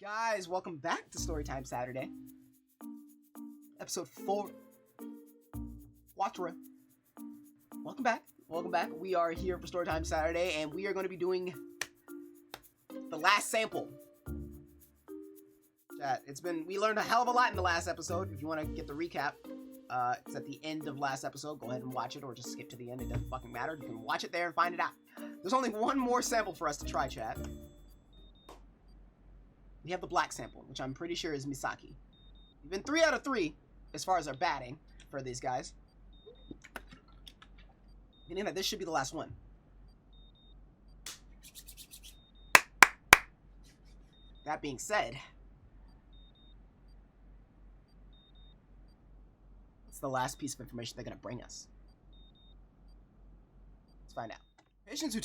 Guys, welcome back to Storytime Saturday. Episode 4. Quattro. Welcome back. Welcome back. We are here for Storytime Saturday, and we are going to be doing the last sample. Chat, we learned a hell of a lot in the last episode. If you want to get the recap, it's at the end of last episode. Go ahead and watch it, or just skip to the end. It doesn't fucking matter. You can watch it there and find it out. There's only one more sample for us to try, chat. We have the black sample, which I'm pretty sure is Misaki. We've been 3 out of 3 as far as our batting for these guys. Meaning that this should be the last one. That being said, what's the last piece of information they're going to bring us? Let's find out. Patients who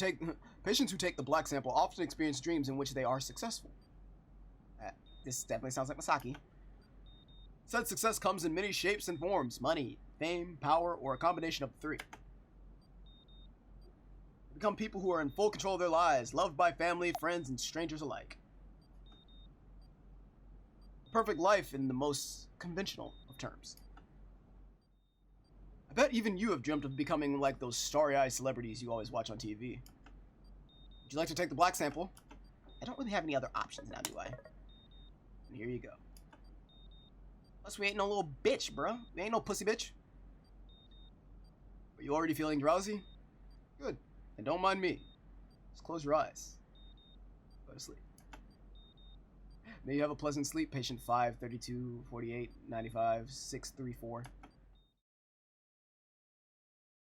take the black sample often experience dreams in which they are successful. This definitely sounds like Misaki. Said success comes in many shapes and forms: money, fame, power, or a combination of the three. They become people who are in full control of their lives, loved by family, friends, and strangers alike. Perfect life in the most conventional of terms. I bet even you have dreamt of becoming like those starry-eyed celebrities you always watch on TV. Would you like to take the black sample? I don't really have any other options now, do I? And here you go. Plus, we ain't no little bitch, bro. We ain't no pussy bitch. Are you already feeling drowsy? Good. And don't mind me. Just close your eyes. Go to sleep. May you have a pleasant sleep, patient 5, 32, 48, 95, 634.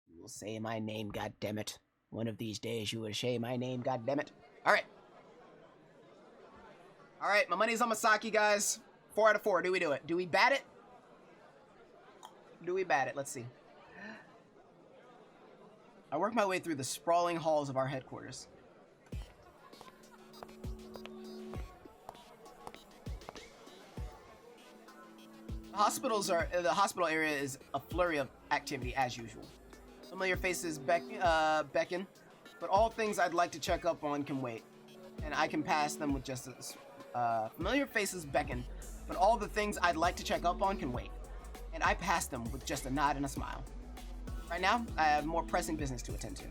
You will say my name, goddammit. One of these days you will say my name, goddammit. Alright. Alright, my money's on Misaki, guys. 4 out of 4. Do we do it? Do we bat it? Do we bat it? Let's see. I work my way through the sprawling halls of our headquarters. The hospital area is a flurry of activity as usual. Familiar faces beckon, but all things I'd like to check up on can wait, and I can pass them with just familiar faces beckon, but all the things I'd like to check up on can wait, and I pass them with just a nod and a smile. Right now, I have more pressing business to attend to.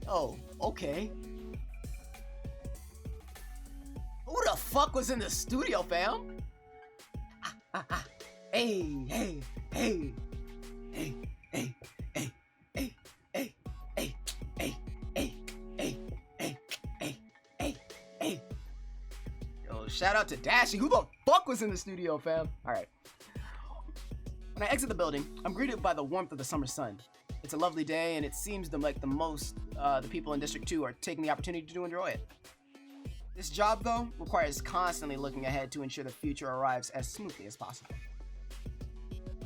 Oh, okay. Who the fuck was in the studio, fam? Hey, hey, hey, hey, hey, hey, hey, hey, hey, hey, hey, hey, hey, hey, hey, hey. Yo, shout out to Dashi. Who the fuck was in the studio, fam? Alright. When I exit the building, I'm greeted by the warmth of the summer sun. It's a lovely day, and it seems the people in District 2 are taking the opportunity to enjoy it. This job, though, requires constantly looking ahead to ensure the future arrives as smoothly as possible.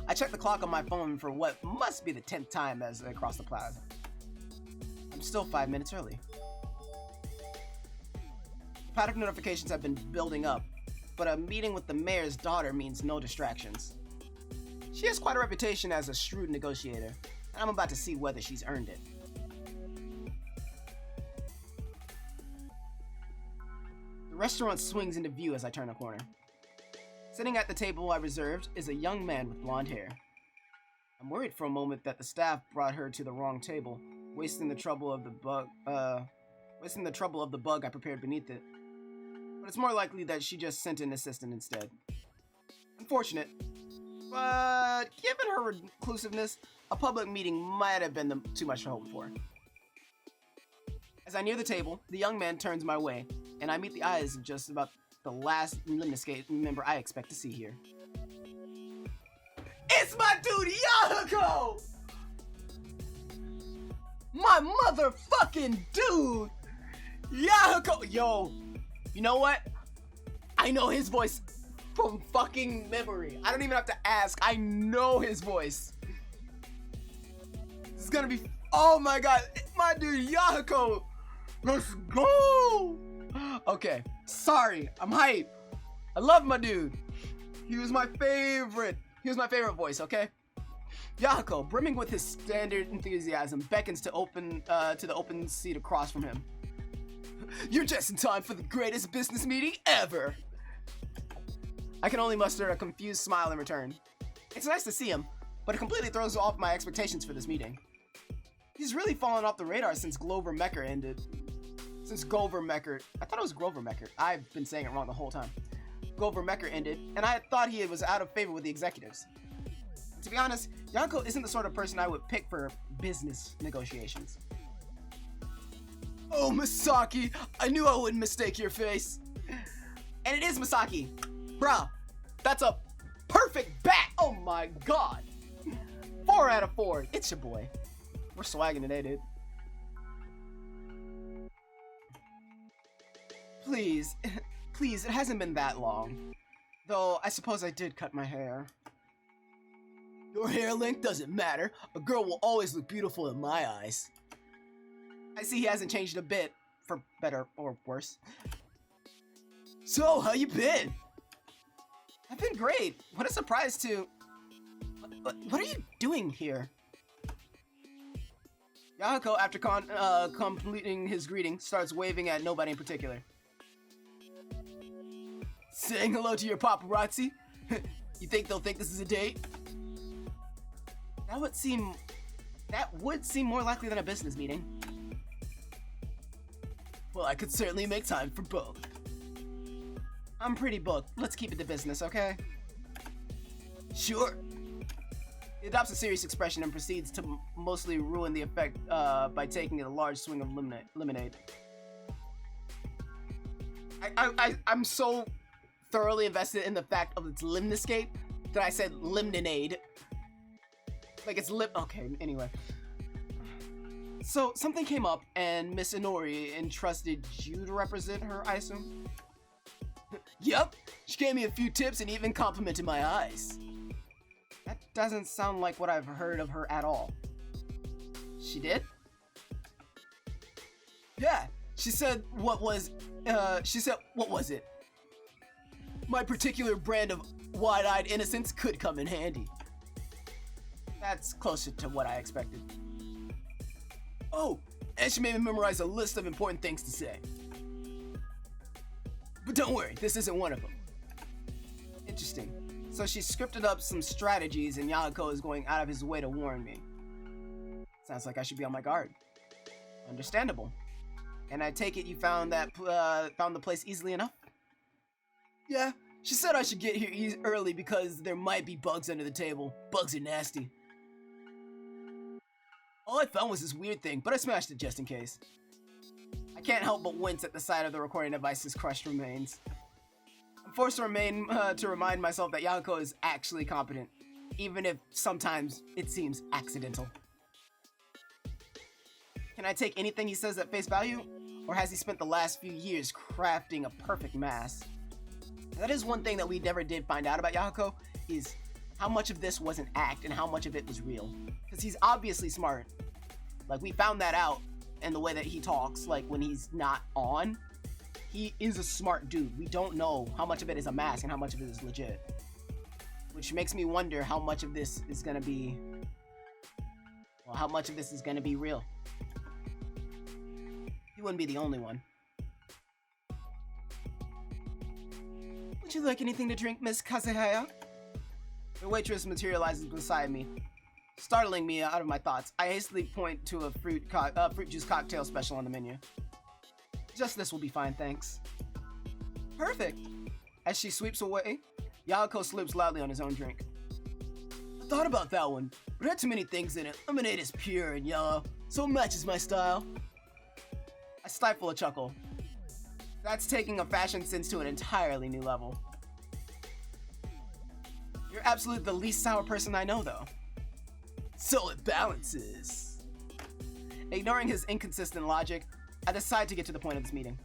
I check the clock on my phone for what must be the 10th time as I cross the plaza. I'm still 5 minutes early. Paddock notifications have been building up, but a meeting with the mayor's daughter means no distractions. She has quite a reputation as a shrewd negotiator, and I'm about to see whether she's earned it. The restaurant swings into view as I turn a corner. Sitting at the table I reserved is a young man with blonde hair. I'm worried for a moment that the staff brought her to the wrong table, wasting the trouble of the bug I prepared beneath it. But it's more likely that she just sent an assistant instead. Unfortunate, but given her reclusiveness, a public meeting might have been too much to hope for. As I near the table, the young man turns my way, and I meet the eyes of just about the last Limnescape member I expect to see here. It's my dude, Yahiko! My motherfucking dude! Yahiko! Yo, you know what? I know his voice from fucking memory. I don't even have to ask. I know his voice. This is gonna be... Oh my god, it's my dude, Yahiko! Let's go! Okay, sorry, I'm hype. I love my dude. He was my favorite voice, okay? Yahako, brimming with his standard enthusiasm, beckons to the open seat across from him. You're just in time for the greatest business meeting ever! I can only muster a confused smile in return. It's nice to see him, but it completely throws off my expectations for this meeting. He's really fallen off the radar since Glover Mecker ended. I thought it was Grover Mecker. I've been saying it wrong the whole time. Glover Mecker ended, and I thought he was out of favor with the executives. To be honest, Yahako isn't the sort of person I would pick for business negotiations. Oh, Misaki, I knew I wouldn't mistake your face. And it is Misaki. Bruh, that's a perfect bat. Oh my god. 4 out of 4. It's your boy. We're swagging today, dude. Please, it hasn't been that long. Though, I suppose I did cut my hair. Your hair length doesn't matter. A girl will always look beautiful in my eyes. I see he hasn't changed a bit, for better or worse. So, how you been? I've been great. What a surprise to... What are you doing here? Yahako, after completing his greeting, starts waving at nobody in particular. Saying hello to your paparazzi? You think they'll think this is a date? That would seem more likely than a business meeting. Well, I could certainly make time for both. I'm pretty booked. Let's keep it to business, okay? Sure. He adopts a serious expression and proceeds to mostly ruin the effect by taking a large swing of lemonade. I'm so thoroughly invested in the fact of its lemniscape that I said lemonade. Like it's okay, anyway. So something came up and Miss Inori entrusted you to represent her, I assume? Yep, she gave me a few tips and even complimented my eyes. That doesn't sound like what I've heard of her at all. She did? Yeah, she said what was it? My particular brand of wide-eyed innocence could come in handy. That's closer to what I expected. Oh, and she made me memorize a list of important things to say. But don't worry, this isn't one of them. Interesting. So she scripted up some strategies and Yahako is going out of his way to warn me. Sounds like I should be on my guard. Understandable. And I take it you found the place easily enough? Yeah, she said I should get here early because there might be bugs under the table. Bugs are nasty. All I found was this weird thing, but I smashed it just in case. I can't help but wince at the sight of the recording device's crushed remains. I'm forced to remind myself that Yahako is actually competent, even if sometimes it seems accidental. Can I take anything he says at face value, or has he spent the last few years crafting a perfect mask? That is one thing that we never did find out about Yahako, is how much of this was an act and how much of it was real. Because he's obviously smart. Like, we found that out in the way that he talks, like, when he's not on. He is a smart dude. We don't know how much of it is a mask and how much of it is legit. Which makes me wonder how much of this is gonna be... Well, how much of this is gonna be real. He wouldn't be the only one. Would you like anything to drink, Miss Kazuhaya? The waitress materializes beside me, startling me out of my thoughts. I hastily point to a fruit juice cocktail special on the menu. Just this will be fine, thanks. Perfect! As she sweeps away, Yahako slurps loudly on his own drink. I thought about that one, but it had too many things in it. Lemonade is pure and yellow, so it matches my style. I stifle a chuckle. That's taking a fashion sense to an entirely new level. You're absolutely the least sour person I know, though. So it balances. Ignoring his inconsistent logic, I decide to get to the point of this meeting.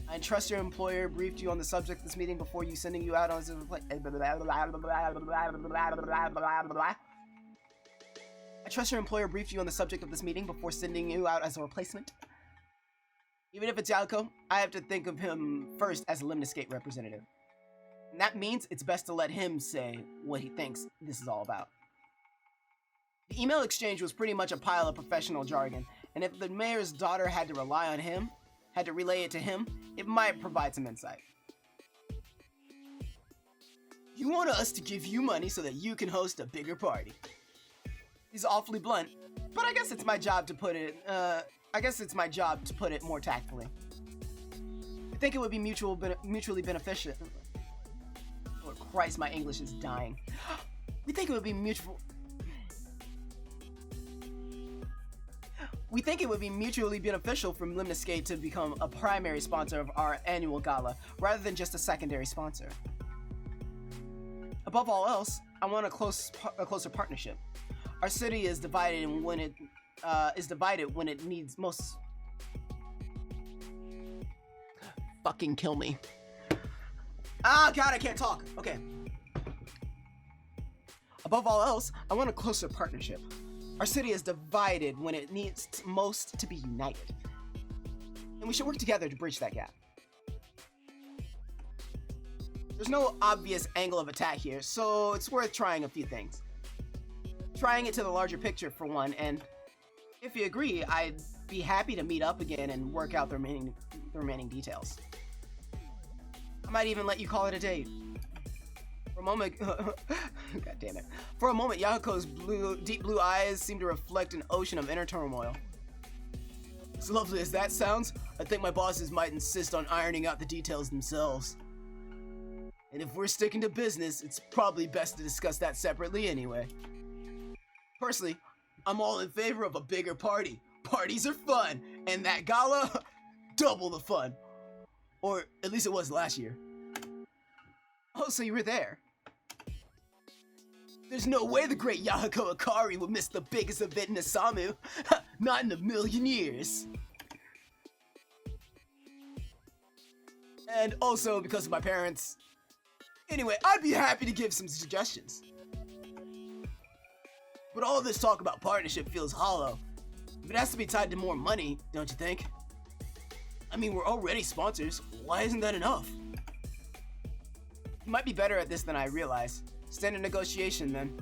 I trust your employer briefed you on the subject of this meeting before sending you out as a replacement. Even if it's Yahako, I have to think of him first as a Lemniscape representative. And that means it's best to let him say what he thinks this is all about. The email exchange was pretty much a pile of professional jargon, and if the mayor's daughter had to relay it to him, it might provide some insight. You want us to give you money so that you can host a bigger party. He's awfully blunt, but I guess it's my job to put it more tactfully. I think it would be mutually beneficial. Oh Christ, my English is dying. We think it would be mutually beneficial for Lemniscate to become a primary sponsor of our annual gala, rather than just a secondary sponsor. Above all else, I want a closer partnership. Our city is divided when it needs most. Fucking kill me. Ah, God, I can't talk. Okay. Above all else, I want a closer partnership. Our city is divided when it needs most to be united. And we should work together to bridge that gap. There's no obvious angle of attack here, so it's worth trying a few things. Trying it to the larger picture for one, and if you agree, I'd be happy to meet up again and work out the remaining details. I might even let you call it a date. For a moment, God damn it. For a moment, Yakuko's deep blue eyes seem to reflect an ocean of inner turmoil. As lovely as that sounds, I think my bosses might insist on ironing out the details themselves. And if we're sticking to business, it's probably best to discuss that separately anyway. Personally, I'm all in favor of a bigger party. Parties are fun, and that gala, double the fun. Or at least it was last year. Oh, so you were there. There's no way the great Yahiko Akari would miss the biggest event in Osamu. Not in a million years. And also because of my parents. Anyway, I'd be happy to give some suggestions. But all this talk about partnership feels hollow. If it has to be tied to more money, don't you think? I mean, we're already sponsors. Why isn't that enough? You might be better at this than I realize. Standard negotiation, then.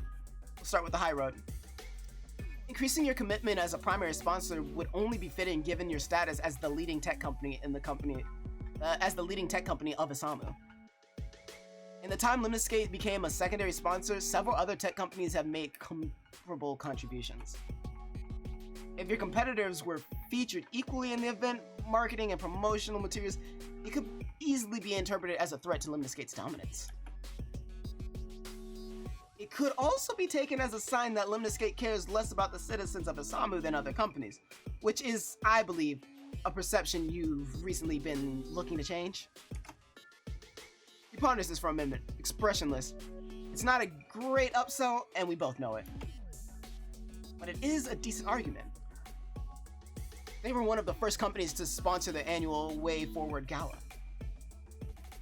We'll start with the high road. Increasing your commitment as a primary sponsor would only be fitting given your status as the leading tech company of Osamu. In the time Lemniscate became a secondary sponsor, several other tech companies have made comparable contributions. If your competitors were featured equally in the event, marketing and promotional materials, it could easily be interpreted as a threat to Lemniscate's dominance. It could also be taken as a sign that Lemniscate cares less about the citizens of Osamu than other companies, which is, I believe, a perception you've recently been looking to change. He ponders this for a minute, expressionless. It's not a great upsell, and we both know it. But it is a decent argument. They were one of the first companies to sponsor the annual Way Forward Gala.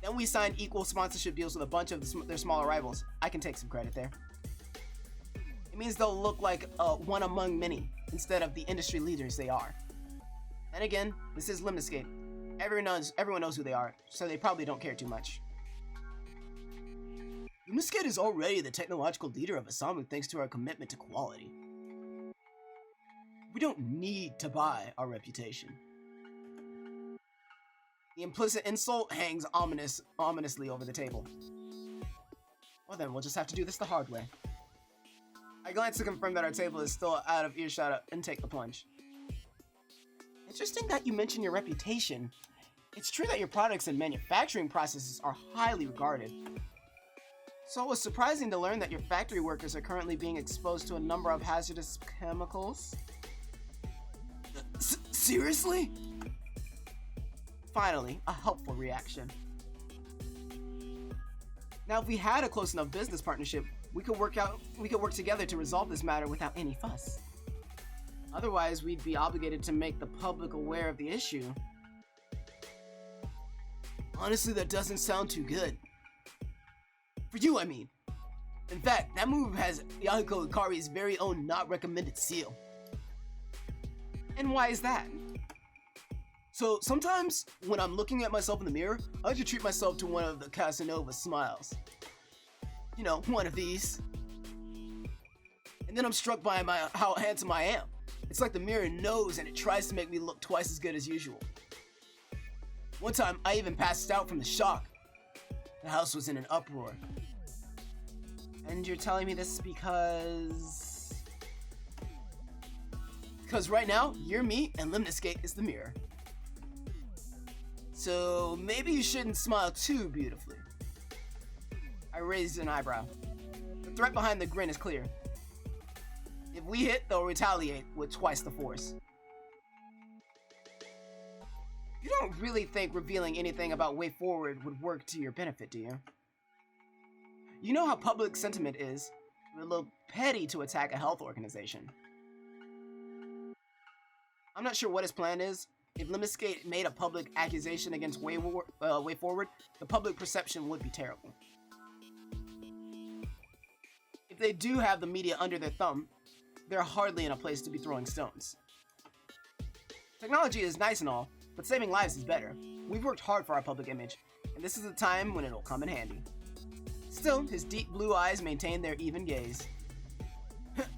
Then we signed equal sponsorship deals with a bunch of their smaller rivals. I can take some credit there. It means they'll look like one among many, instead of the industry leaders they are. And again, this is Lemniscate. Everyone knows who they are, so they probably don't care too much. Lemniscate is already the technological leader of Osamu thanks to our commitment to quality. We don't need to buy our reputation. The implicit insult hangs ominously over the table. Well then, we'll just have to do this the hard way. I glance to confirm that our table is still out of earshot and take the plunge. Interesting that you mention your reputation. It's true that your products and manufacturing processes are highly regarded. So it was surprising to learn that your factory workers are currently being exposed to a number of hazardous chemicals. Seriously? Finally, a helpful reaction. Now, if we had a close enough business partnership, we could work together to resolve this matter without any fuss. Otherwise, we'd be obligated to make the public aware of the issue. Honestly, that doesn't sound too good. For you, I mean. In fact, that move has Yahiko Ikari's very own not recommended seal. And why is that? So sometimes, when I'm looking at myself in the mirror, I like to treat myself to one of the Casanova smiles. You know, one of these. And then I'm struck by how handsome I am. It's like the mirror knows and it tries to make me look twice as good as usual. One time, I even passed out from the shock. The house was in an uproar. And you're telling me this because... Because right now, you're me and Lemniscate is the mirror. So maybe you shouldn't smile too beautifully. I raised an eyebrow. The threat behind the grin is clear. If we hit, they'll retaliate with twice the force. You don't really think revealing anything about Way Forward would work to your benefit, do you? You know how public sentiment is. We're a little petty to attack a health organization. I'm not sure what his plan is. If Lemniscate made a public accusation against Way Forward, the public perception would be terrible. If they do have the media under their thumb, they're hardly in a place to be throwing stones. Technology is nice and all, but saving lives is better. We've worked hard for our public image, and this is a time when it'll come in handy. Still, his deep blue eyes maintain their even gaze.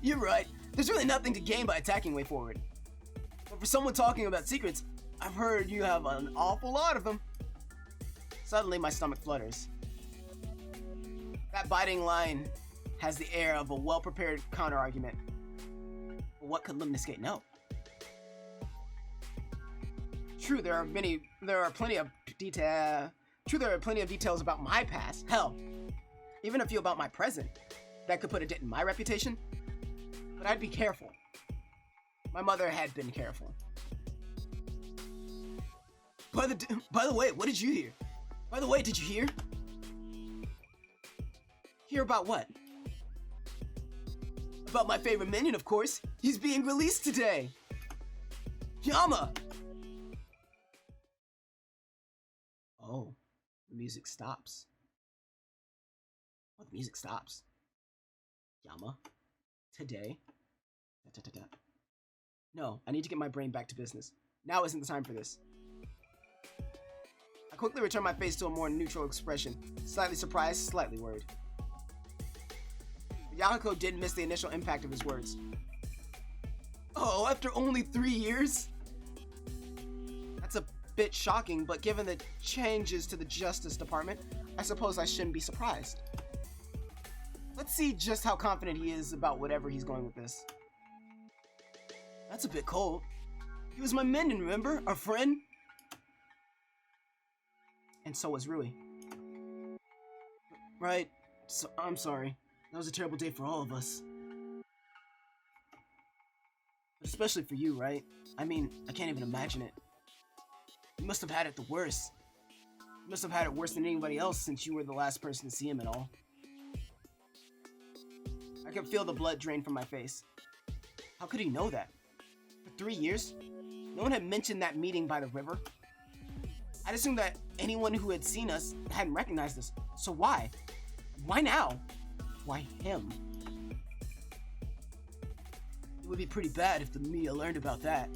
You're right, there's really nothing to gain by attacking Way Forward. But for someone talking about secrets, I've heard you have an awful lot of them. Suddenly, my stomach flutters. That biting line has the air of a well-prepared counter-argument. But what could Lemniscate know? True, there are plenty of details about my past. Hell, even a few about my present that could put a dent in my reputation. But I'd be careful. My mother had been careful. By the way, what did you hear? By the way, did you hear? Hear about what? About my favorite minion, of course. He's being released today. Yama! Oh, the music stops. Oh, the music stops. Yama? Today? No, I need to get my brain back to business. Now isn't the time for this. I quickly return my face to a more neutral expression. Slightly surprised, slightly worried. But Yahiko didn't miss the initial impact of his words. Oh, after only 3 years? That's a bit shocking, but given the changes to the Justice Department, I suppose I shouldn't be surprised. Let's see just how confident he is about whatever he's going with this. That's a bit cold. He was my minion, remember? Our friend? And so was Rui. Right. So, I'm sorry. That was a terrible day for all of us. But especially for you, right? I mean, I can't even imagine it. You must have had it the worst. You must have had it worse than anybody else since you were the last person to see him and all. I could feel the blood drain from my face. How could he know that? For 3 years? No one had mentioned that meeting by the river. I'd assumed that anyone who had seen us hadn't recognized us. So why? Why now? Why him? It would be pretty bad if the media learned about that.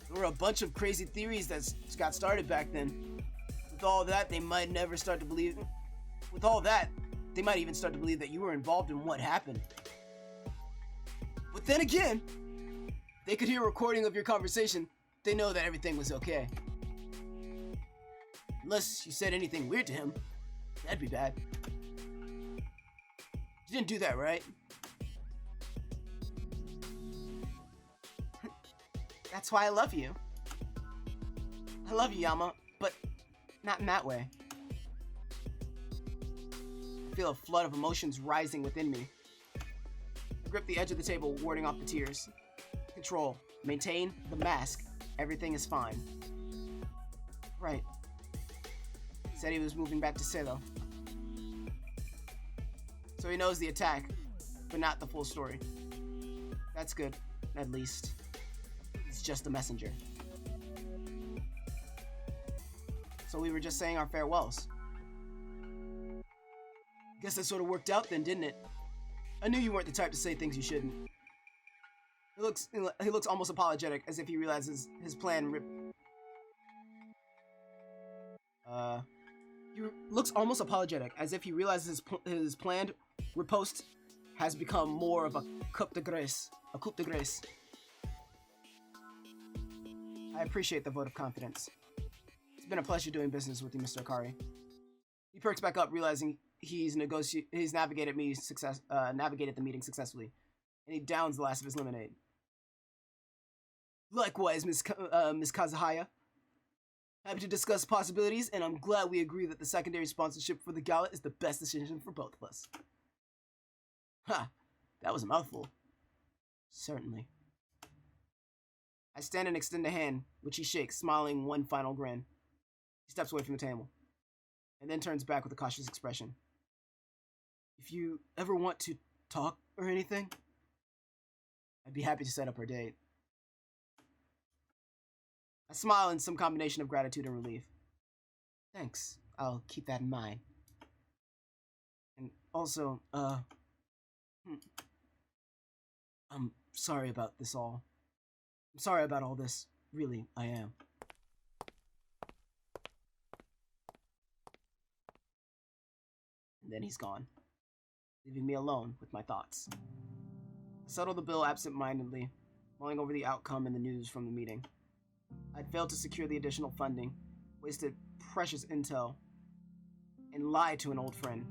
There were a bunch of crazy theories that got started back then. With all that, they might never start to believe... With all that, they might even start to believe that you were involved in what happened. But then again, they could hear a recording of your conversation. They know that everything was okay. Unless you said anything weird to him. That'd be bad. You didn't do that, right? That's why I love you. I love you, Yama, but not in that way. I feel a flood of emotions rising within me. I grip the edge of the table, warding off the tears. Control. Maintain the mask. Everything is fine. Right. Said he was moving back to Selo. So he knows the attack, but not the full story. That's good, at least. It's just a messenger. So we were just saying our farewells. Guess that sort of worked out then, didn't it? I knew you weren't the type to say things you shouldn't. He looks almost apologetic, as if he realizes his plan He looks almost apologetic, as if he realizes his planned riposte has become more of a coup de grace. A coup de grace. I appreciate the vote of confidence. It's been a pleasure doing business with you, Mr. Akari. He perks back up, realizing he's navigated the meeting successfully, and he downs the last of his lemonade. Likewise, Miss Kazuhaya. Happy to discuss possibilities, and I'm glad we agree that the secondary sponsorship for the gala is the best decision for both of us. Ha! That was a mouthful. Certainly. I stand and extend a hand, which he shakes, smiling one final grin. He steps away from the table, and then turns back with a cautious expression. If you ever want to talk or anything, I'd be happy to set up our date. I smile in some combination of gratitude and relief. Thanks. I'll keep that in mind. And also, I'm sorry about this all. I'm sorry about all this. Really, I am. And then he's gone, leaving me alone with my thoughts. I settle the bill absent-mindedly, mulling over the outcome and the news from the meeting. I'd failed to secure the additional funding, wasted precious intel, and lied to an old friend.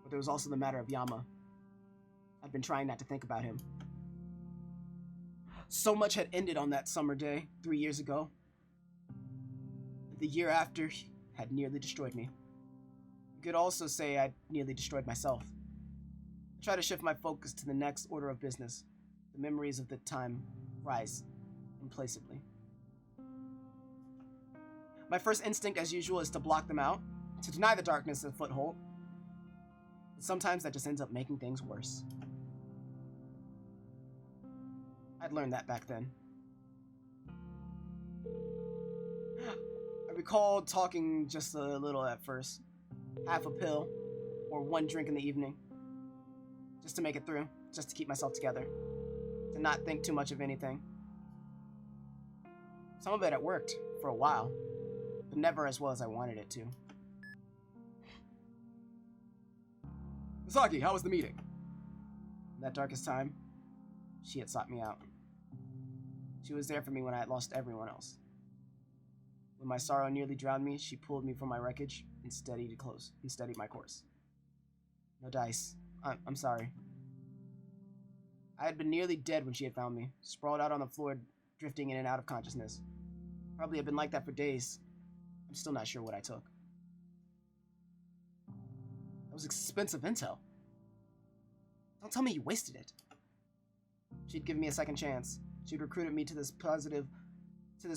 But there was also the matter of Yama. I'd been trying not to think about him. So much had ended on that summer day 3 years ago. The year after had nearly destroyed me. You could also say I'd nearly destroyed myself. I try to shift my focus to the next order of business. The memories of the time rise implacably. My first instinct, as usual, is to block them out, to deny the darkness a foothold. But sometimes that just ends up making things worse. I'd learned that back then. I recall talking just a little at first. Half a pill, or one drink in the evening. Just to make it through, just to keep myself together. To not think too much of anything. Some of it had worked for a while, but never as well as I wanted it to. Misaki, how was the meeting? In that darkest time, she had sought me out. She was there for me when I had lost everyone else. When my sorrow nearly drowned me, she pulled me from my wreckage and steadied my course. No dice. I'm sorry. I had been nearly dead when she had found me, sprawled out on the floor, drifting in and out of consciousness. Probably had been like that for days. I'm still not sure what I took. That was expensive intel. Don't tell me you wasted it. She'd given me a second chance. She'd recruited me to this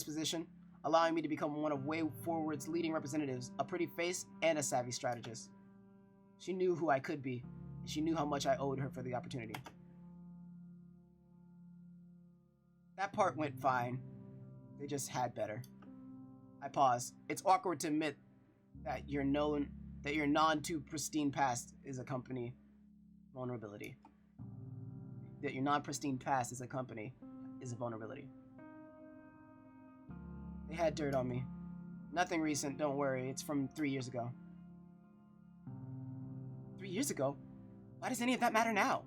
position, allowing me to become one of Way Forward's leading representatives, a pretty face and a savvy strategist. She knew who I could be, and she knew how much I owed her for the opportunity. That part went fine. They just had better. I pause. It's awkward to admit that your non-too-pristine past is a company vulnerability. That your non-pristine past is a company is a vulnerability. They had dirt on me. Nothing recent, don't worry. It's from 3 years ago. 3 years ago? Why does any of that matter now?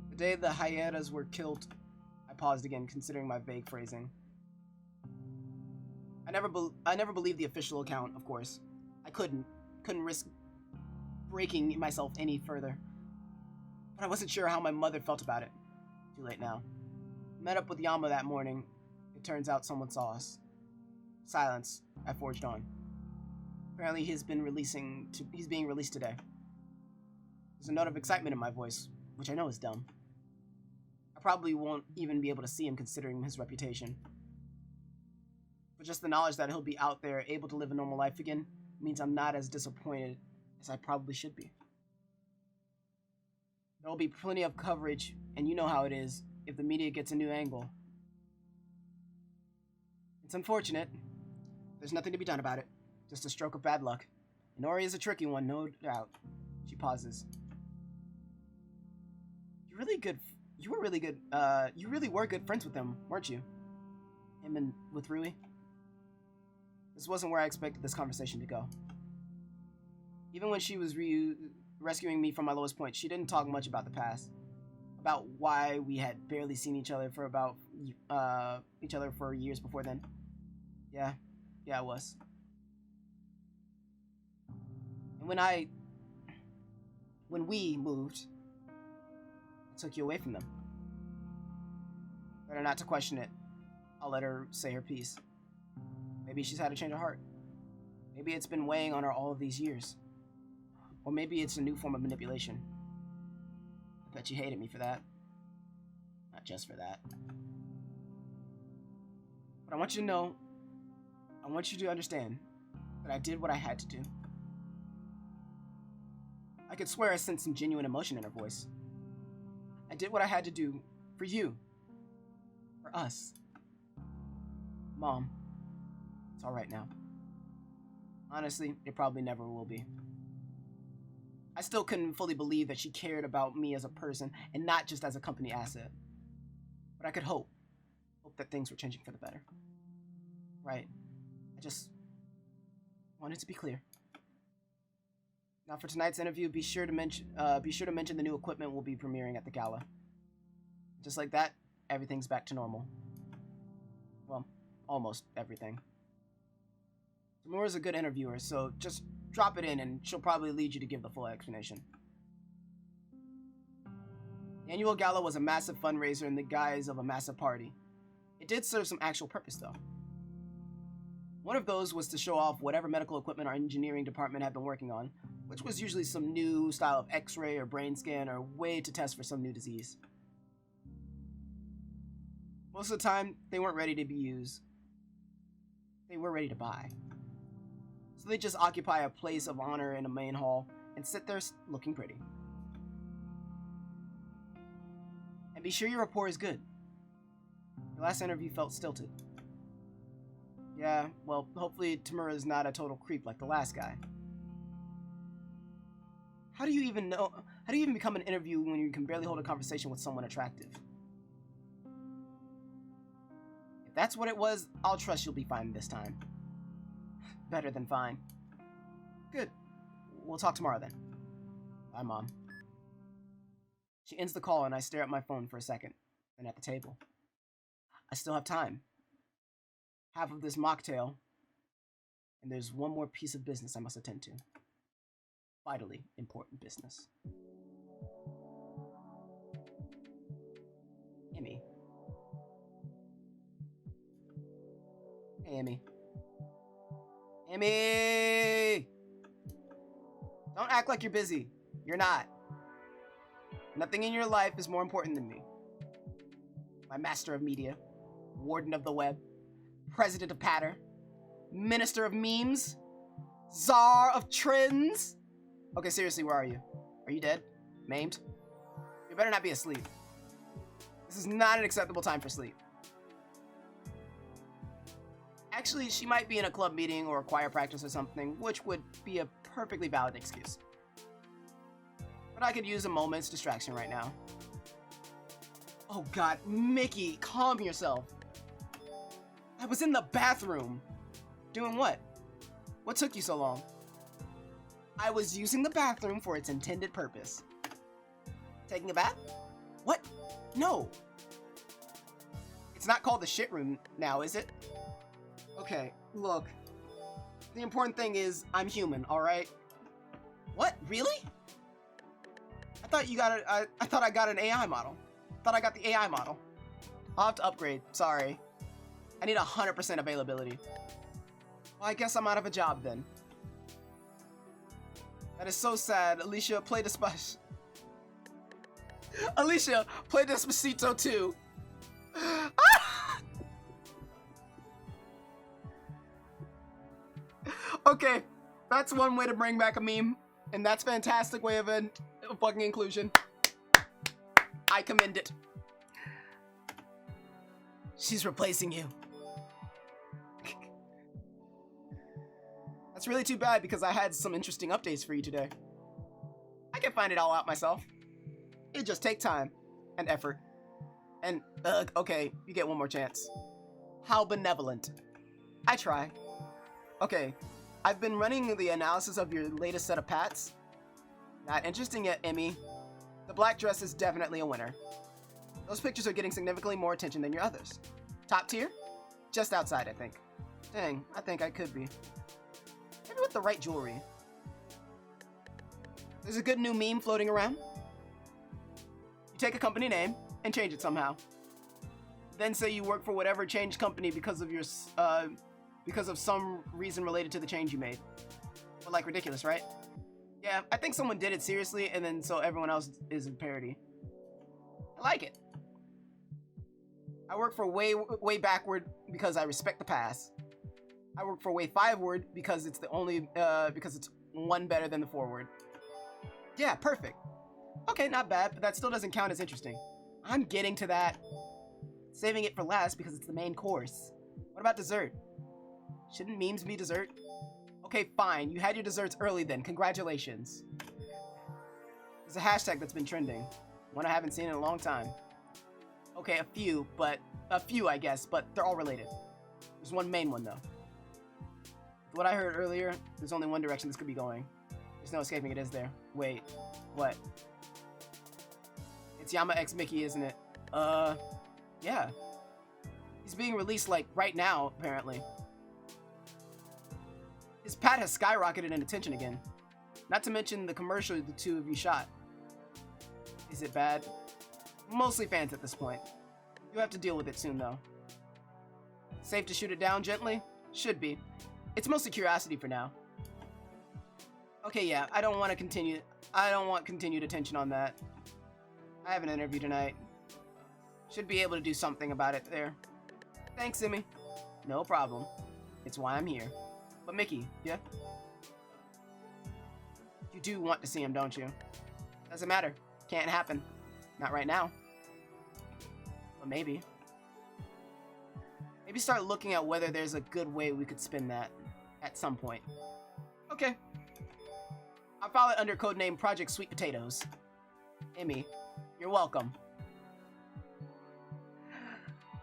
The day the hyenas were killed, I paused again, considering my vague phrasing. I never believed the official account, of course. I couldn't risk breaking myself any further. But I wasn't sure how my mother felt about it. Too late now. Met up with Yama that morning. It turns out someone saw us. Silence. I forged on. Apparently he's being released today. There's a note of excitement in my voice, which I know is dumb. I probably won't even be able to see him considering his reputation. But just the knowledge that he'll be out there, able to live a normal life again, means I'm not as disappointed as I probably should be. There'll be plenty of coverage, and you know how it is, if the media gets a new angle. It's unfortunate. There's nothing to be done about it. Just a stroke of bad luck. And Ori is a tricky one, no doubt. She pauses. You really were good friends with him, weren't you? Him and with Rui? This wasn't where I expected this conversation to go. Even when she was rescuing me from my lowest point, she didn't talk much about the past. About why we had barely seen each other for years before then. Yeah, I was. And when we moved, I took you away from them. Better not to question it. I'll let her say her piece. Maybe she's had a change of heart. Maybe it's been weighing on her all of these years. Or maybe it's a new form of manipulation. I bet you hated me for that. Not just for that. But I want you to know, I want you to understand that I did what I had to do. I could swear I sensed some genuine emotion in her voice. I did what I had to do for you. For us. Mom, it's all right now. Honestly, it probably never will be. I still couldn't fully believe that she cared about me as a person and not just as a company asset. But I could hope that things were changing for the better. Right. I just wanted to be clear. Now for tonight's interview, be sure to mention the new equipment will be premiering at the gala. Just like that, everything's back to normal. Well, almost everything. Tamura's a good interviewer, so just drop it in and she'll probably lead you to give the full explanation. The annual gala was a massive fundraiser in the guise of a massive party. It did serve some actual purpose though. One of those was to show off whatever medical equipment our engineering department had been working on, which was usually some new style of x-ray or brain scan or way to test for some new disease. Most of the time, they weren't ready to be used. They were ready to buy. So they just occupy a place of honor in a main hall and sit there looking pretty. And be sure your rapport is good. Your last interview felt stilted. Yeah, well, hopefully Tamura's not a total creep like the last guy. How do you even become an interview when you can barely hold a conversation with someone attractive? If that's what it was, I'll trust you'll be fine this time. Better than fine. Good. We'll talk tomorrow then. Bye, Mom. She ends the call and I stare at my phone for a second, then at the table. I still have time. Half of this mocktail, and there's one more piece of business I must attend to. Vitally important business. Amy. Hey, Amy. Amy! Don't act like you're busy. You're not. Nothing in your life is more important than me. My master of media, warden of the web, president of patter, minister of memes, czar of trends. Okay, seriously, where are you? Are you dead? Maimed? You better not be asleep. This is not an acceptable time for sleep. Actually, she might be in a club meeting or a choir practice or something, which would be a perfectly valid excuse. But I could use a moment's distraction right now. Oh God, Mickey, calm yourself. I was in the bathroom. Doing what? What took you so long? I was using the bathroom for its intended purpose. Taking a bath? What? No. It's not called the shit room now, is it? Okay, look. The important thing is I'm human, alright? What? Really? I thought I got an AI model. Thought I got the AI model. I'll have to upgrade, sorry. I need 100% availability. Well, I guess I'm out of a job then. That is so sad. Alicia, play Despacito. Alicia, play Despacito too. Okay, that's one way to bring back a meme, and that's a fantastic way of fucking inclusion. I commend it. She's replacing you. That's really too bad because I had some interesting updates for you today. I can find it all out myself. It'd just take time and effort. And, okay, you get one more chance. How benevolent. I try. Okay, I've been running the analysis of your latest set of pats. Not interesting yet, Emmy. The black dress is definitely a winner. Those pictures are getting significantly more attention than your others. Top tier? Just outside, I think. Dang, I think I could be. Maybe with the right jewelry. There's a good new meme floating around. You take a company name and change it somehow. Then say you work for whatever changed company because of your because of some reason related to the change you made. But like ridiculous, right? Yeah, I think someone did it seriously and then so everyone else is in parody. I like it. I work for way backward because I respect the past. I work for way forward because it's the only because it's one better than the forward. Yeah, perfect. Okay, not bad, but that still doesn't count as interesting. I'm getting to that. Saving it for last because it's the main course. What about dessert? Shouldn't memes be dessert? Okay, fine. You had your desserts early then. Congratulations. There's a hashtag that's been trending. One I haven't seen in a long time. Okay, a few, I guess, but they're all related. There's one main one, though. With what I heard earlier, there's only one direction this could be going. There's no escaping it, is there? Wait, what? It's Yama X Mickey, isn't it? Yeah. He's being released, like, right now, apparently. His pat has skyrocketed in attention again. Not to mention the commercial the two of you shot. Is it bad? Mostly fans at this point. You have to deal with it soon, though. Safe to shoot it down gently? Should be. It's mostly curiosity for now. Okay, yeah, I don't want continued attention on that. I have an interview tonight. Should be able to do something about it there. Thanks, Emmy. No problem. It's why I'm here. But Mickey, yeah? You do want to see him, don't you? Doesn't matter. Can't happen. Not right now. But maybe. Maybe start looking at whether there's a good way we could spin that at some point. Okay. I'll file it under codename Project Sweet Potatoes. Emmy, you're welcome.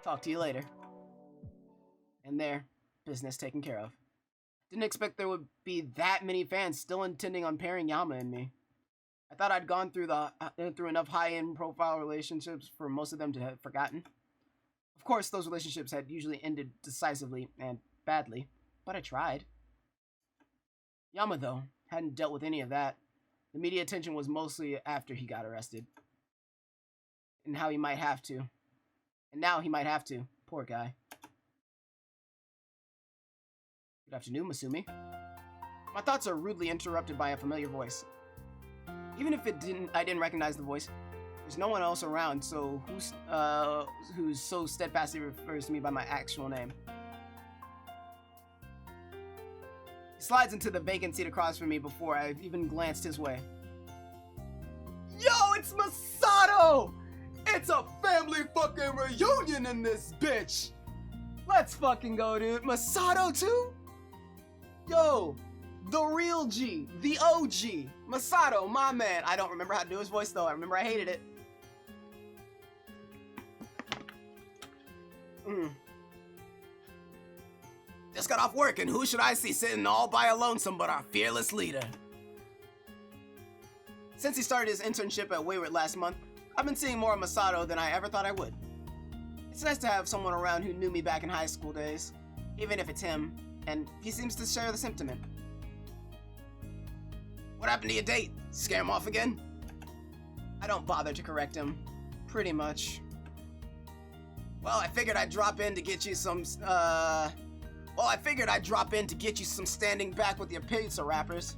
Talk to you later. And there, business taken care of. Didn't expect there would be that many fans still intending on pairing Yama and me. I thought I'd gone through enough high-end profile relationships for most of them to have forgotten. Of course, those relationships had usually ended decisively and badly, but I tried. Yama, though, hadn't dealt with any of that. The media attention was mostly after he got arrested. And how he might have to. And now he might have to. Poor guy. Good afternoon, Masumi. My thoughts are rudely interrupted by a familiar voice. Even if I didn't recognize the voice, there's no one else around, so who's so steadfastly refers to me by my actual name. He slides into the vacant seat across from me before I've even glanced his way. Yo, it's Masato! It's a family fucking reunion in this bitch! Let's fucking go, dude. Masato too? Yo, the real G, the OG, Masato, my man. I don't remember how to do his voice though. I remember I hated it. Just got off work and who should I see sitting all by a lonesome but our fearless leader? Since he started his internship at Wayward last month, I've been seeing more of Masato than I ever thought I would. It's nice to have someone around who knew me back in high school days, even if it's him, and he seems to share the sentiment. What happened to your date? Scare him off again? I don't bother to correct him. Pretty much. Well, I figured I'd drop in to get you some, standing back with your pizza wrappers.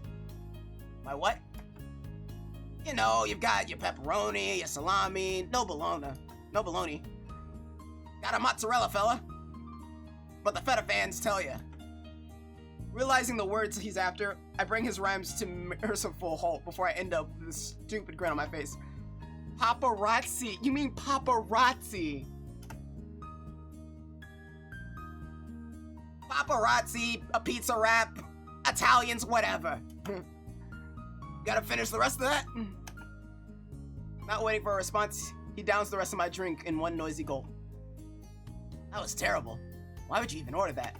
My what? You know, you've got your pepperoni, your salami, no bologna. Got a mozzarella, fella. But the feta fans tell ya. Realizing the words he's after, I bring his rhymes to merciful halt before I end up with this stupid grin on my face. Paparazzi! You mean paparazzi! Paparazzi, a pizza wrap, Italians, whatever. Gotta finish the rest of that? Not waiting for a response, he downs the rest of my drink in one noisy gulp. That was terrible. Why would you even order that?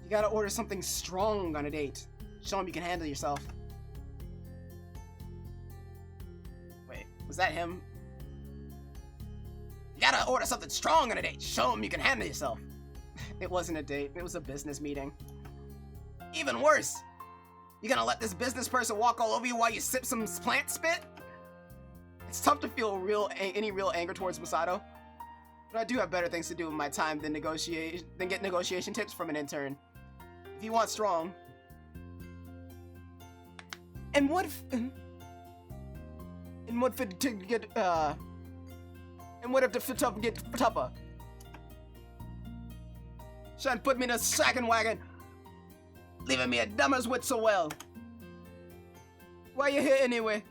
You gotta order something strong on a date. Show him you can handle yourself. Wait, was that him? You gotta order something strong on a date. Show him you can handle yourself. It wasn't a date. It was a business meeting. Even worse. You gonna let this business person walk all over you while you sip some plant spit? It's tough to feel any real anger towards Masato. But I do have better things to do with my time than get negotiation tips from an intern. If you want strong. And what if the fit get tougher? Shan put me in a second wagon, leaving me a dumber's wit so well. Why you here anyway?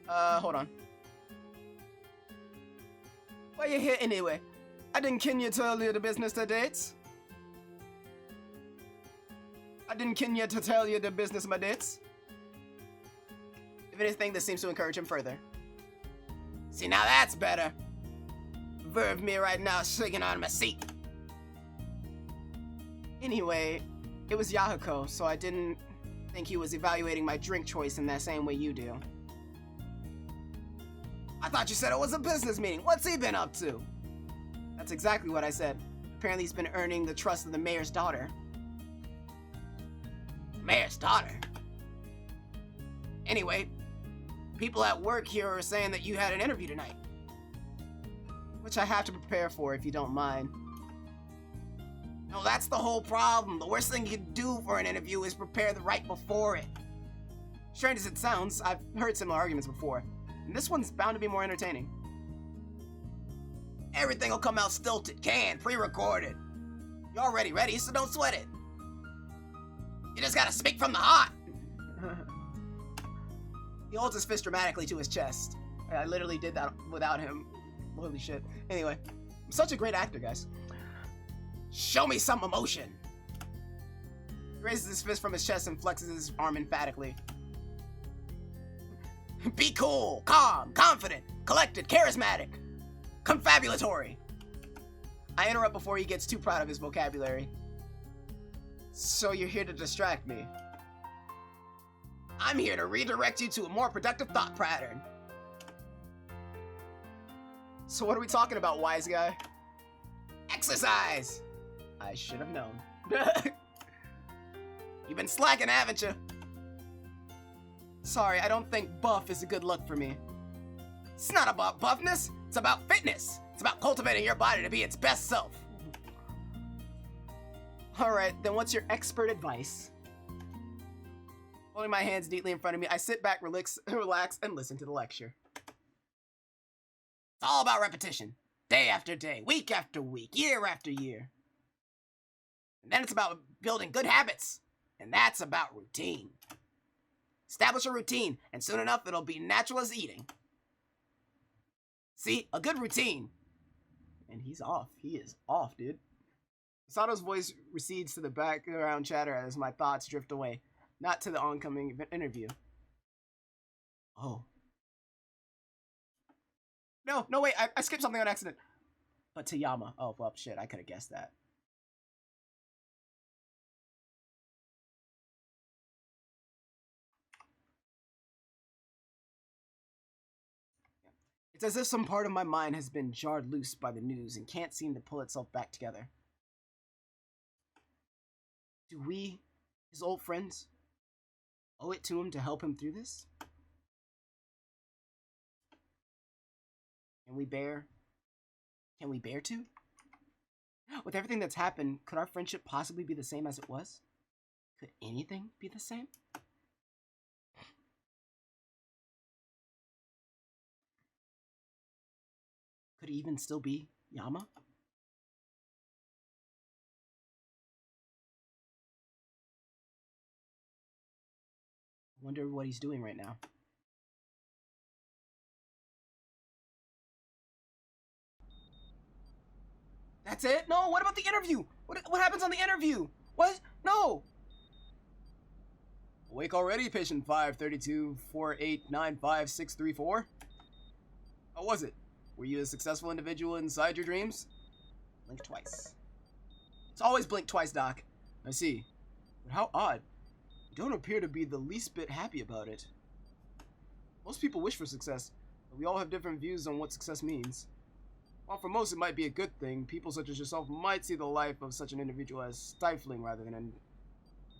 Hold on. Why you here anyway? I didn't kin you to tell you the business to dates. I didn't kin you to tell you the business of my dates. If anything, this seems to encourage him further. See, now that's better. Verve me right now, shaking on my seat. Anyway, it was Yahuko, so I didn't think he was evaluating my drink choice in that same way you do. I thought you said it was a business meeting. What's he been up to? That's exactly what I said. Apparently he's been earning the trust of the mayor's daughter. Mayor's daughter? Anyway, people at work here are saying that you had an interview tonight. Which I have to prepare for if you don't mind. No, that's the whole problem. The worst thing you can do for an interview is prepare the right before it. Strange as it sounds, I've heard similar arguments before. And this one's bound to be more entertaining. Everything will come out stilted, canned, pre-recorded. You're already ready, so don't sweat it. You just gotta speak from the heart. He holds his fist dramatically to his chest. I literally did that without him. Holy shit. Anyway, I'm such a great actor, guys. Show me some emotion. He raises his fist from his chest and flexes his arm emphatically. Be cool, calm, confident, collected, charismatic, confabulatory. I interrupt before he gets too proud of his vocabulary. So you're here to distract me. I'm here to redirect you to a more productive thought pattern. So what are we talking about, wise guy? Exercise! I should have known. You've been slacking, haven't you? Sorry, I don't think buff is a good look for me. It's not about buffness, it's about fitness. It's about cultivating your body to be its best self. Alright, then what's your expert advice? Holding my hands neatly in front of me, I sit back, relax, and listen to the lecture. It's all about repetition. Day after day, week after week, year after year. And then it's about building good habits. And that's about routine. Establish a routine, and soon enough, it'll be natural as eating. See, a good routine. And he's off. He is off, dude. Masato's voice recedes to the background chatter as my thoughts drift away, not to the oncoming interview. Oh. No, wait, I skipped something on accident. But to Yama. Oh, well, shit, I could have guessed that. It's as if some part of my mind has been jarred loose by the news and can't seem to pull itself back together. Do we, his old friends, owe it to him to help him through this? Can we bear to? With everything that's happened, could our friendship possibly be the same as it was? Could anything be the same? Could he even still be Yama? I wonder what he's doing right now. That's it? No, what about the interview? What happens on the interview? What? No! Awake already, patient 532-4895-634? How was it? Were you a successful individual inside your dreams? Blink twice. It's always blink twice, Doc. I see. But how odd. You don't appear to be the least bit happy about it. Most people wish for success, but we all have different views on what success means. While for most it might be a good thing, people such as yourself might see the life of such an individual as stifling rather than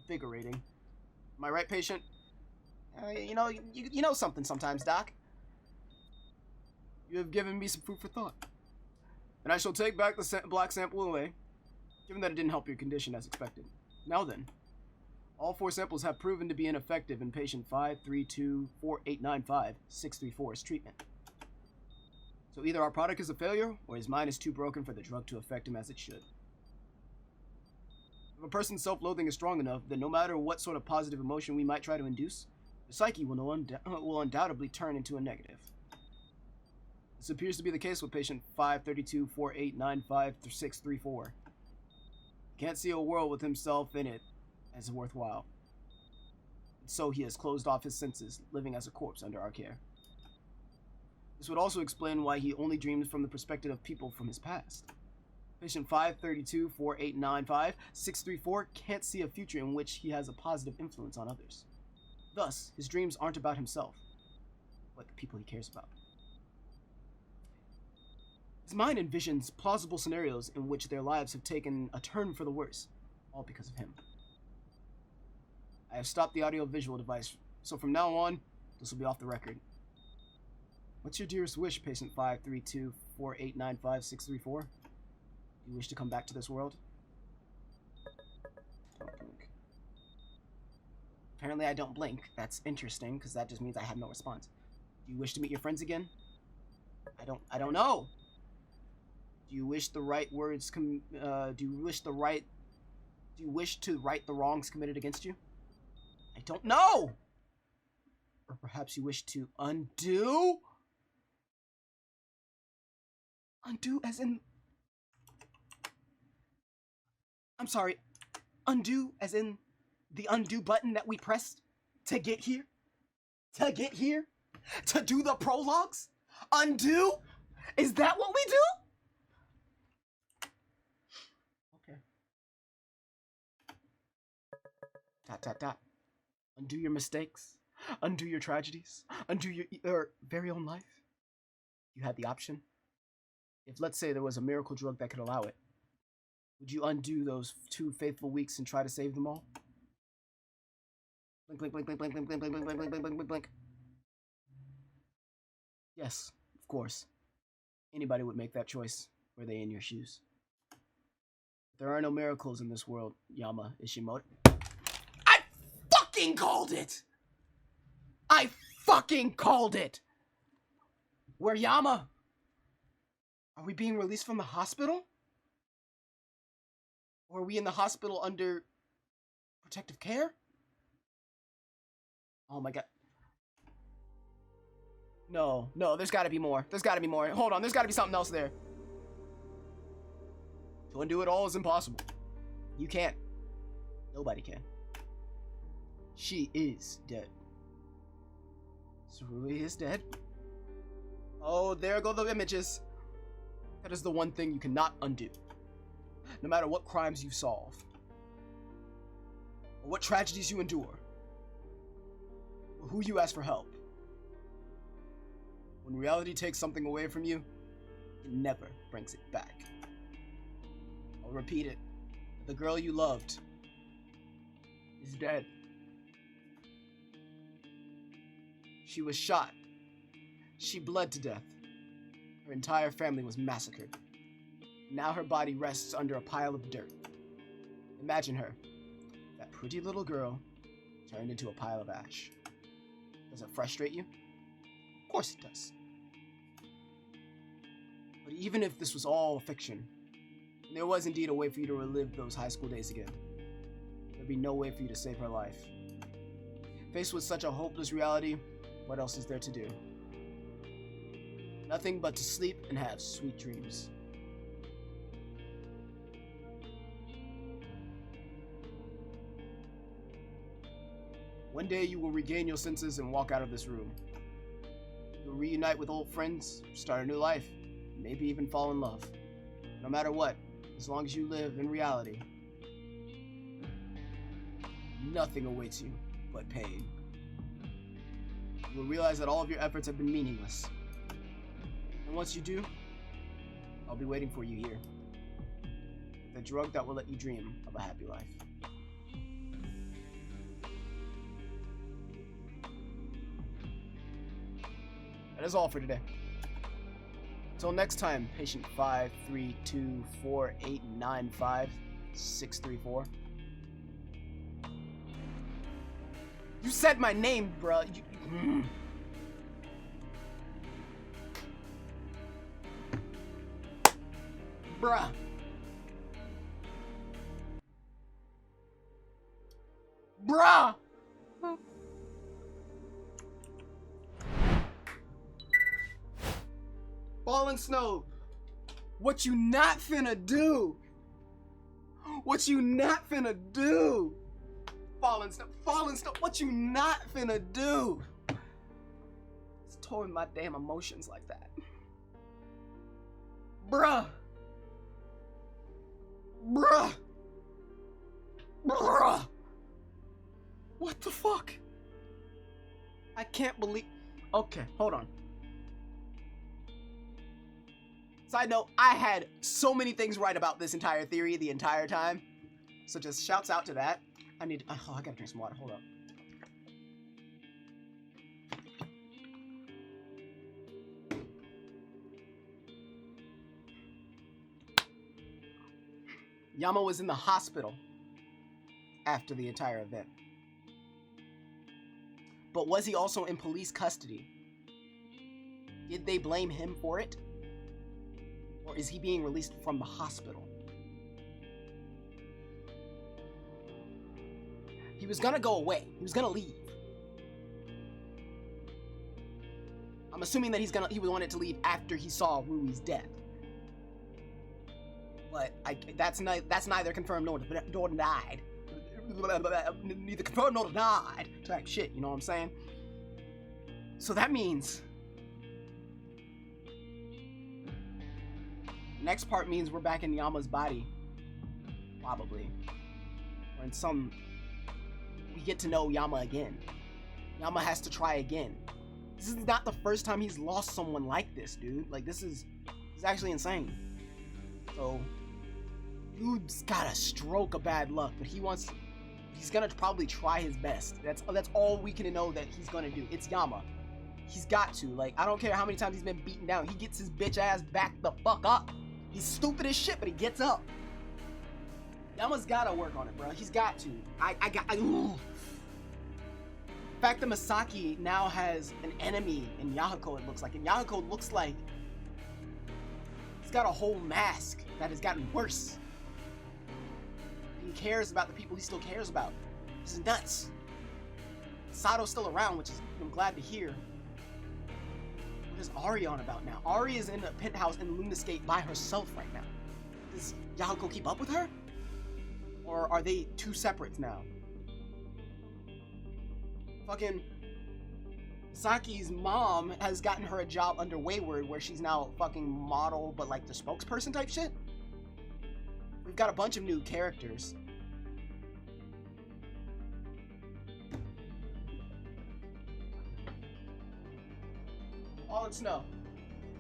invigorating. Am I right, patient? You know something sometimes, Doc. You have given me some food for thought. And I shall take back the black sample away, given that it didn't help your condition as expected. Now then, all 4 samples have proven to be ineffective in patient 5324895-634's treatment. So either our product is a failure, or his mind is too broken for the drug to affect him as it should. If a person's self-loathing is strong enough, then no matter what sort of positive emotion we might try to induce, the psyche will undoubtedly turn into a negative. This appears to be the case with patient 5324895-634. He can't see a world with himself in it as worthwhile. And so he has closed off his senses, living as a corpse under our care. This would also explain why he only dreams from the perspective of people from his past. Patient 5324895-634 can't see a future in which he has a positive influence on others. Thus, his dreams aren't about himself, but the people he cares about. His mind envisions plausible scenarios in which their lives have taken a turn for the worse, all because of him. I have stopped the audio-visual device, so from now on, this will be off the record. What's your dearest wish, patient 5324895-634? Do you wish to come back to this world? Don't blink. Apparently I don't blink. That's interesting, because that just means I have no response. Do you wish to meet your friends again? I don't know. Do you wish the right words do you wish to right the wrongs committed against you? I don't know. Or perhaps you wish to undo? Undo as in... I'm sorry. Undo as in the undo button that we pressed to get here? To get here? To do the prologues? Undo? Is that what we do? Okay. ... Undo your mistakes. Undo your tragedies. Undo your very own life. You had the option. If, let's say, there was a miracle drug that could allow it, would you undo those 2 faithful weeks and try to save them all? Blink, blink, blink, blink, blink, blink, blink, blink, blink, blink, blink, blink, blink, blink. Yes, of course. Anybody would make that choice, were they in your shoes. There are no miracles in this world, Yama Ishimoto. I fucking called it! I fucking called it! We're Yama. Are we being released from the hospital? Or are we in the hospital under protective care? Oh my god. No, there's gotta be more. There's gotta be more. Hold on, there's gotta be something else there. To undo it all is impossible. You can't. Nobody can. She is dead. Sarui is dead. Oh, there go the images. That is the one thing you cannot undo. No matter what crimes you solve, or what tragedies you endure, or who you ask for help. When reality takes something away from you, it never brings it back. I'll repeat it. The girl you loved is dead. She was shot. She bled to death. Her entire family was massacred. Now her body rests under a pile of dirt. Imagine her, that pretty little girl, turned into a pile of ash. Does it frustrate you? Of course it does. But even if this was all fiction, and there was indeed a way for you to relive those high school days again, there'd be no way for you to save her life. Faced with such a hopeless reality, what else is there to do? Nothing but to sleep and have sweet dreams. One day you will regain your senses and walk out of this room. You'll reunite with old friends, start a new life, maybe even fall in love. No matter what, as long as you live in reality, nothing awaits you but pain. You will realize that all of your efforts have been meaningless. And once you do, I'll be waiting for you here. The drug that will let you dream of a happy life. That is all for today. Until next time, patient 5324895-634. You said my name, bruh. Bruh. Bruh. Falling Snow, what you not finna do? What you not finna do? Falling Snow, what you not finna do? It's towing my damn emotions like that. Bruh. Bruh. Bruh. What the fuck? I can't believe... Okay, hold on. Side note, I had so many things right about this entire theory the entire time. So just shouts out to that. I gotta drink some water, hold up. Yama was in the hospital after the entire event. But was he also in police custody? Did they blame him for it? Or is he being released from the hospital? He was gonna go away. He was gonna leave. I'm assuming that he wanted to leave after he saw Rui's death. But that's neither confirmed nor denied. Neither confirmed nor denied type shit, you know what I'm saying? So that means next part means we're back in Yama's body. Probably. Or in some... We get to know Yama again. Yama has to try again. This is not the first time he's lost someone like this, dude. Like, this is actually insane. So, dude's got a stroke of bad luck, but he's gonna probably try his best. That's all we can know that he's gonna do. It's Yama. He's got to. Like, I don't care how many times he's been beaten down. He gets his bitch ass back the fuck up. He's stupid as shit, but he gets up. Yama's gotta work on it, bro. He's got to. The fact that Misaki now has an enemy in Yahiko, it looks like. And Yahiko looks like he's got a whole mask that has gotten worse. He cares about the people he still cares about. This is nuts. Sato's still around, which is I'm glad to hear. What is Ari on about now? Ari is in a penthouse in Lunaskate by herself right now. Does Yahiko keep up with her? Or are they two separates now? Fucking Saki's mom has gotten her a job under Wayward where she's now a fucking model, but like the spokesperson type shit. We've got a bunch of new characters. Falling Snow.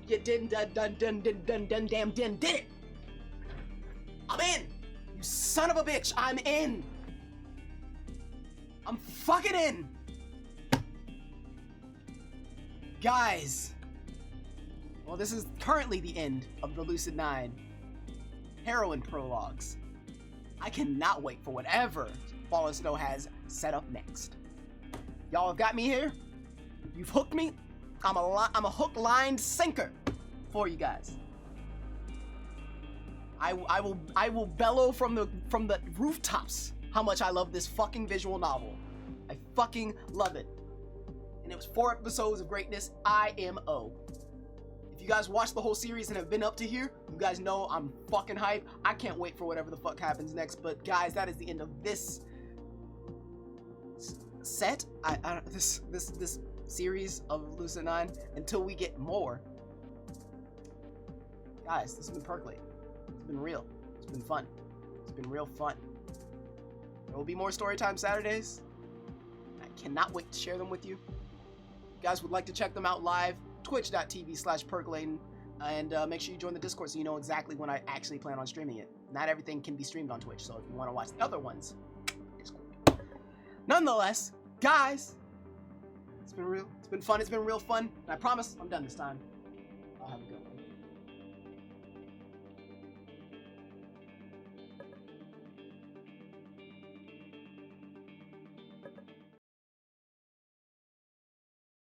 You did it! I'm in! You son of a bitch, I'm in! I'm fucking in! Guys, well, this is currently the end of the Lucid9 Heroine Prologues. I cannot wait for whatever Fallen Snow has set up next. Y'all have got me here. You've hooked me. I'm a hook, line, sinker for you guys. I will bellow from the rooftops how much I love this fucking visual novel. I fucking love it. And it was 4 episodes of greatness. IMO. If you guys watched the whole series and have been up to here, you guys know I'm fucking hype. I can't wait for whatever the fuck happens next. But guys, that is the end of this set. This series of Lucid9 until we get more. Guys, this has been percolating. It's been real. It's been fun. It's been real fun. There will be more Storytime Saturdays. I cannot wait to share them with you. If you guys would like to check them out live, twitch.tv/percolating, and make sure you join the Discord so you know exactly when I actually plan on streaming it. Not everything can be streamed on Twitch, so if you want to watch the other ones, Discord. Nonetheless, guys, it's been real. It's been fun. It's been real fun. And I promise I'm done this time. I'll have a good one.